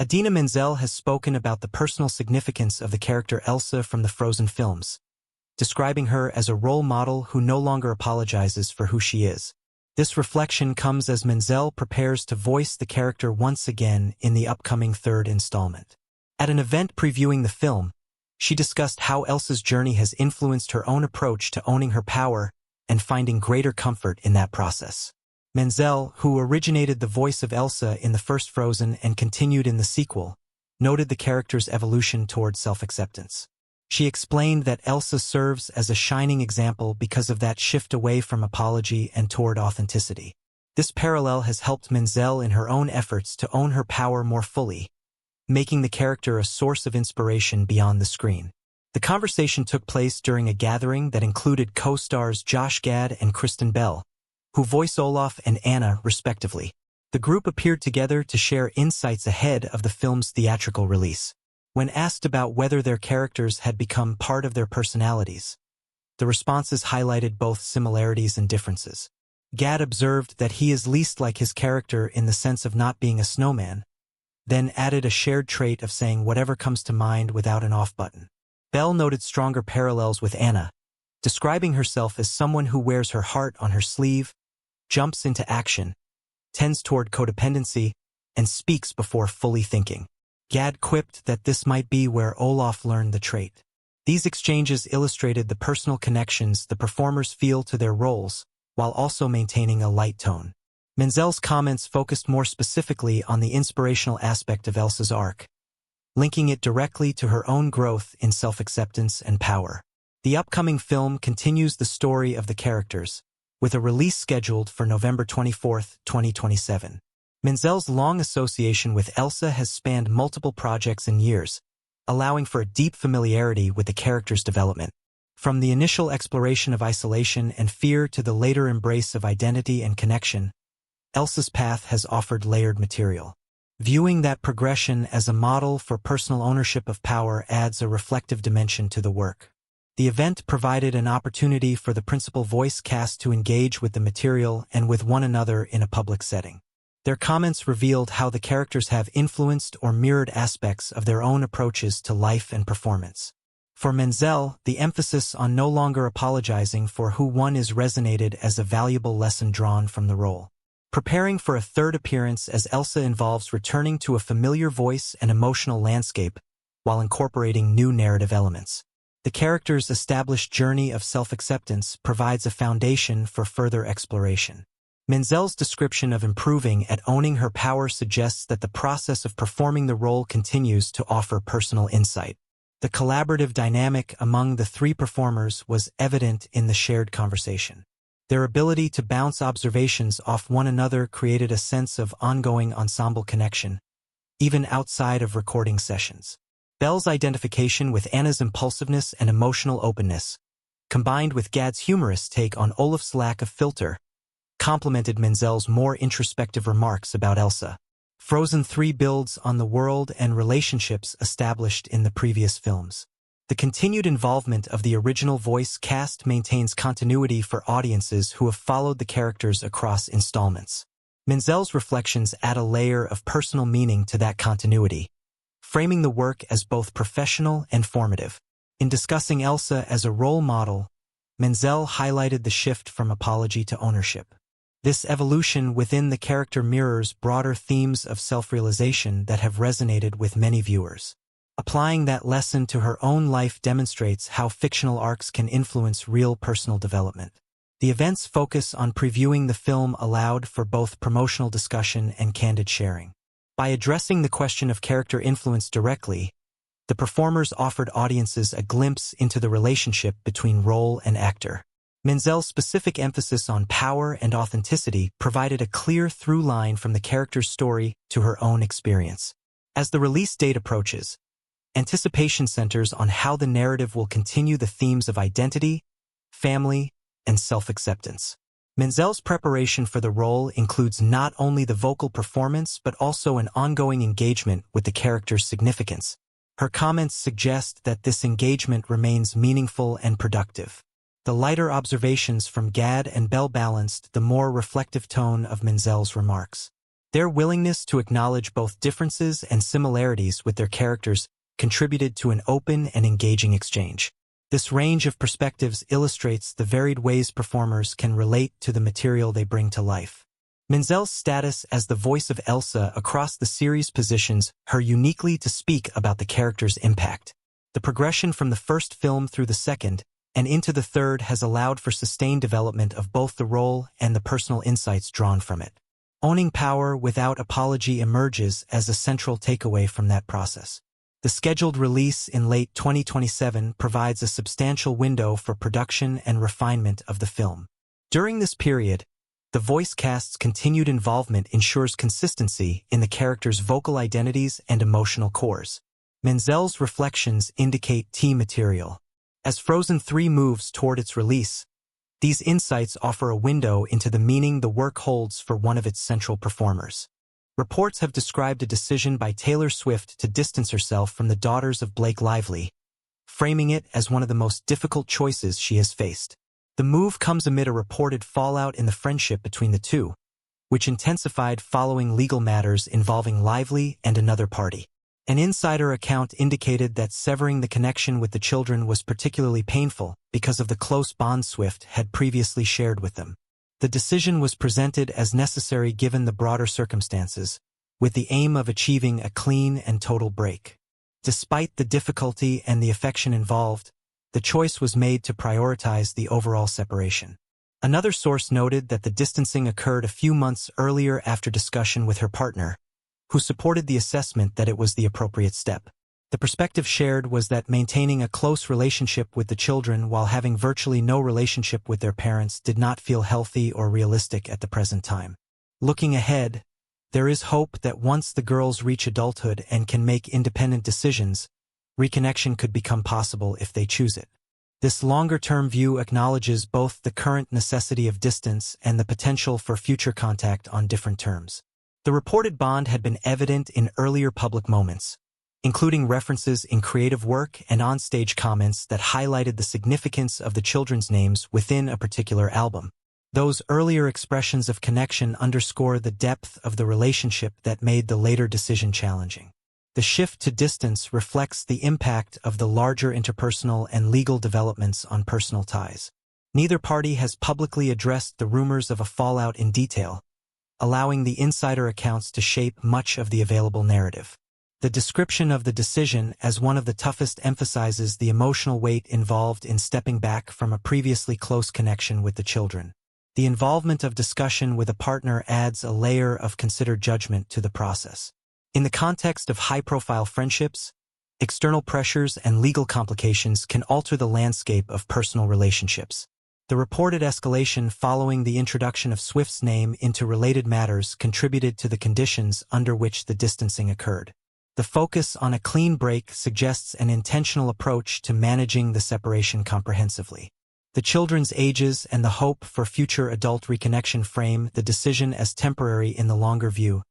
Idina Menzel has spoken about the personal significance of the character Elsa from the Frozen films, describing her as a role model who no longer apologizes for who she is. This reflection comes as Menzel prepares to voice the character once again in the upcoming third installment. At an event previewing the film, she discussed how Elsa's journey has influenced her own approach to owning her power and finding greater comfort in that process. Menzel, who originated the voice of Elsa in the first Frozen and continued in the sequel, noted the character's evolution toward self-acceptance. She explained that Elsa serves as a shining example because of that shift away from apology and toward authenticity. This parallel has helped Menzel in her own efforts to own her power more fully, making the character a source of inspiration beyond the screen. The conversation took place during a gathering that included co-stars Josh Gad and Kristen, who voice Olaf and Anna, respectively. The group appeared together to share insights ahead of the film's theatrical release. When asked about whether their characters had become part of their personalities, the responses highlighted both similarities and differences. Gad observed that he is least like his character in the sense of not being a snowman, then added a shared trait of saying whatever comes to mind without an off button. Bell noted stronger parallels with Anna, describing herself as someone who wears her heart on her sleeve, jumps into action, tends toward codependency, and speaks before fully thinking. Gad quipped that this might be where Olaf learned the trait. These exchanges illustrated the personal connections the performers feel to their roles, while also maintaining a light tone. Menzel's comments focused more specifically on the inspirational aspect of Elsa's arc, linking it directly to her own growth in self-acceptance and power. The upcoming film continues the story of the characters, with a release scheduled for November 24, 2027. Menzel's long association with Elsa has spanned multiple projects and years, allowing for a deep familiarity with the character's development. From the initial exploration of isolation and fear to the later embrace of identity and connection, Elsa's path has offered layered material. Viewing that progression as a model for personal ownership of power adds a reflective dimension to the work. The event provided an opportunity for the principal voice cast to engage with the material and with one another in a public setting. Their comments revealed how the characters have influenced or mirrored aspects of their own approaches to life and performance. For Menzel, the emphasis on no longer apologizing for who one is resonated as a valuable lesson drawn from the role. Preparing for a third appearance as Elsa involves returning to a familiar voice and emotional landscape while incorporating new narrative elements. The character's established journey of self-acceptance provides a foundation for further exploration. Menzel's description of improving at owning her power suggests that the process of performing the role continues to offer personal insight. The collaborative dynamic among the three performers was evident in the shared conversation. Their ability to bounce observations off one another created a sense of ongoing ensemble connection, even outside of recording sessions. Bell's identification with Anna's impulsiveness and emotional openness, combined with Gad's humorous take on Olaf's lack of filter, complemented Menzel's more introspective remarks about Elsa. Frozen 3 builds on the world and relationships established in the previous films. The continued involvement of the original voice cast maintains continuity for audiences who have followed the characters across installments. Menzel's reflections add a layer of personal meaning to that continuity, framing the work as both professional and formative. In discussing Elsa as a role model, Menzel highlighted the shift from apology to ownership. This evolution within the character mirrors broader themes of self-realization that have resonated with many viewers. Applying that lesson to her own life demonstrates how fictional arcs can influence real personal development. The event's focus on previewing the film allowed for both promotional discussion and candid sharing. By addressing the question of character influence directly, the performers offered audiences a glimpse into the relationship between role and actor. Menzel's specific emphasis on power and authenticity provided a clear through line from the character's story to her own experience. As the release date approaches, anticipation centers on how the narrative will continue the themes of identity, family, and self-acceptance. Menzel's preparation for the role includes not only the vocal performance but also an ongoing engagement with the character's significance. Her comments suggest that this engagement remains meaningful and productive. The lighter observations from Gad and Bell balanced the more reflective tone of Menzel's remarks. Their willingness to acknowledge both differences and similarities with their characters contributed to an open and engaging exchange. This range of perspectives illustrates the varied ways performers can relate to the material they bring to life. Menzel's status as the voice of Elsa across the series positions her uniquely to speak about the character's impact. The progression from the first film through the second and into the third has allowed for sustained development of both the role and the personal insights drawn from it. Owning power without apology emerges as a central takeaway from that process. The scheduled release in late 2027 provides a substantial window for production and refinement of the film. During this period, the voice cast's continued involvement ensures consistency in the characters' vocal identities and emotional cores. Menzel's reflections indicate T material. As Frozen 3 moves toward its release, these insights offer a window into the meaning the work holds for one of its central performers. Reports have described a decision by Taylor Swift to distance herself from the daughters of Blake Lively, framing it as one of the most difficult choices she has faced. The move comes amid a reported fallout in the friendship between the two, which intensified following legal matters involving Lively and another party. An insider account indicated that severing the connection with the children was particularly painful because of the close bond Swift had previously shared with them. The decision was presented as necessary given the broader circumstances, with the aim of achieving a clean and total break. Despite the difficulty and the affection involved, the choice was made to prioritize the overall separation. Another source noted that the distancing occurred a few months earlier after discussion with her partner, who supported the assessment that it was the appropriate step. The perspective shared was that maintaining a close relationship with the children while having virtually no relationship with their parents did not feel healthy or realistic at the present time. Looking ahead, there is hope that once the girls reach adulthood and can make independent decisions, reconnection could become possible if they choose it. This longer-term view acknowledges both the current necessity of distance and the potential for future contact on different terms. The reported bond had been evident in earlier public moments, including references in creative work and on-stage comments that highlighted the significance of the children's names within a particular album. Those earlier expressions of connection underscore the depth of the relationship that made the later decision challenging. The shift to distance reflects the impact of the larger interpersonal and legal developments on personal ties. Neither party has publicly addressed the rumors of a fallout in detail, allowing the insider accounts to shape much of the available narrative. The description of the decision as one of the toughest emphasizes the emotional weight involved in stepping back from a previously close connection with the children. The involvement of discussion with a partner adds a layer of considered judgment to the process. In the context of high-profile friendships, external pressures and legal complications can alter the landscape of personal relationships. The reported escalation following the introduction of Swift's name into related matters contributed to the conditions under which the distancing occurred. The focus on a clean break suggests an intentional approach to managing the separation comprehensively. The children's ages and the hope for future adult reconnection frame the decision as temporary in the longer view,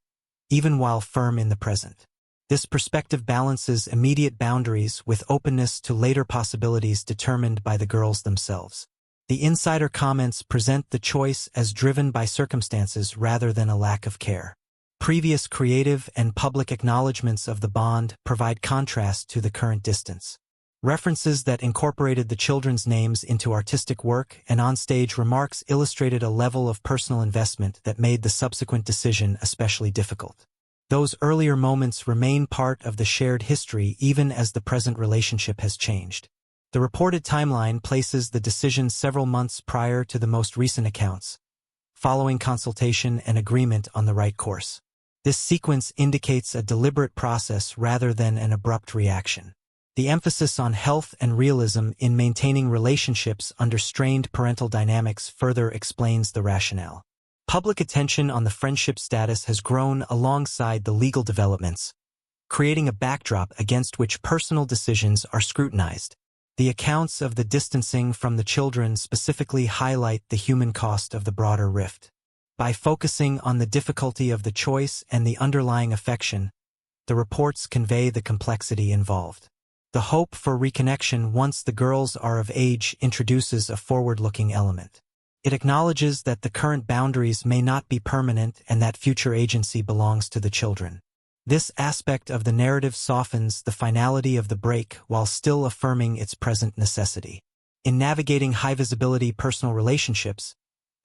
even while firm in the present. This perspective balances immediate boundaries with openness to later possibilities determined by the girls themselves. The insider comments present the choice as driven by circumstances rather than a lack of care. Previous creative and public acknowledgments of the bond provide contrast to the current distance. References that incorporated the children's names into artistic work and on-stage remarks illustrated a level of personal investment that made the subsequent decision especially difficult. Those earlier moments remain part of the shared history even as the present relationship has changed. The reported timeline places the decision several months prior to the most recent accounts, following consultation and agreement on the right course. This sequence indicates a deliberate process rather than an abrupt reaction. The emphasis on health and realism in maintaining relationships under strained parental dynamics further explains the rationale. Public attention on the friendship status has grown alongside the legal developments, creating a backdrop against which personal decisions are scrutinized. The accounts of the distancing from the children specifically highlight the human cost of the broader rift. By focusing on the difficulty of the choice and the underlying affection, the reports convey the complexity involved. The hope for reconnection once the girls are of age introduces a forward-looking element. It acknowledges that the current boundaries may not be permanent and that future agency belongs to the children. This aspect of the narrative softens the finality of the break while still affirming its present necessity. In navigating high-visibility personal relationships,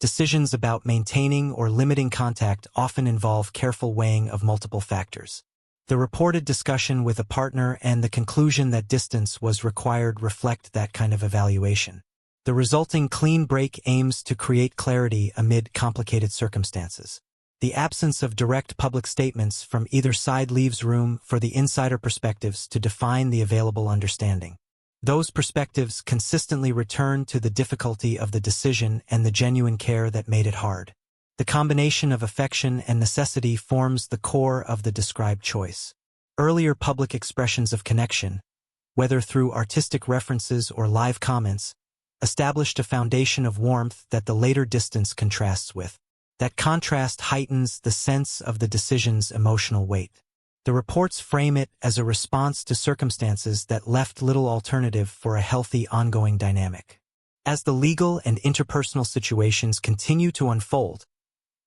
decisions about maintaining or limiting contact often involve careful weighing of multiple factors. The reported discussion with a partner and the conclusion that distance was required reflect that kind of evaluation. The resulting clean break aims to create clarity amid complicated circumstances. The absence of direct public statements from either side leaves room for the insider perspectives to define the available understanding. Those perspectives consistently return to the difficulty of the decision and the genuine care that made it hard. The combination of affection and necessity forms the core of the described choice. Earlier public expressions of connection, whether through artistic references or live comments, established a foundation of warmth that the later distance contrasts with. That contrast heightens the sense of the decision's emotional weight. The reports frame it as a response to circumstances that left little alternative for a healthy ongoing dynamic. As the legal and interpersonal situations continue to unfold,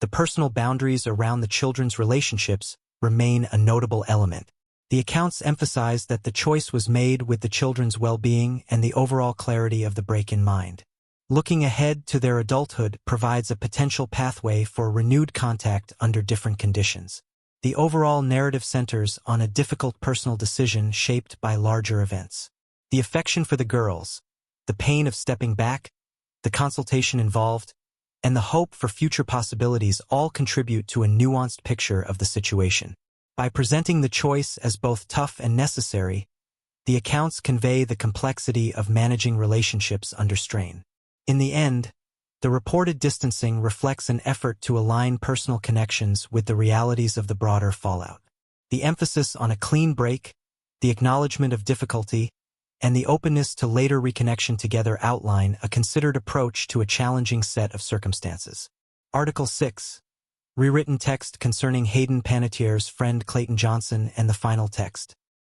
the personal boundaries around the children's relationships remain a notable element. The accounts emphasize that the choice was made with the children's well-being and the overall clarity of the break in mind. Looking ahead to their adulthood provides a potential pathway for renewed contact under different conditions. The overall narrative centers on a difficult personal decision shaped by larger events. The affection for the girls, the pain of stepping back, the consultation involved, and the hope for future possibilities all contribute to a nuanced picture of the situation. By presenting the choice as both tough and necessary, the accounts convey the complexity of managing relationships under strain. In the end, the reported distancing reflects an effort to align personal connections with the realities of the broader fallout. The emphasis on a clean break, the acknowledgement of difficulty, and the openness to later reconnection together outline a considered approach to a challenging set of circumstances. Article 6. Rewritten text concerning Hayden Panettiere's friend Clayton Johnson and the final text.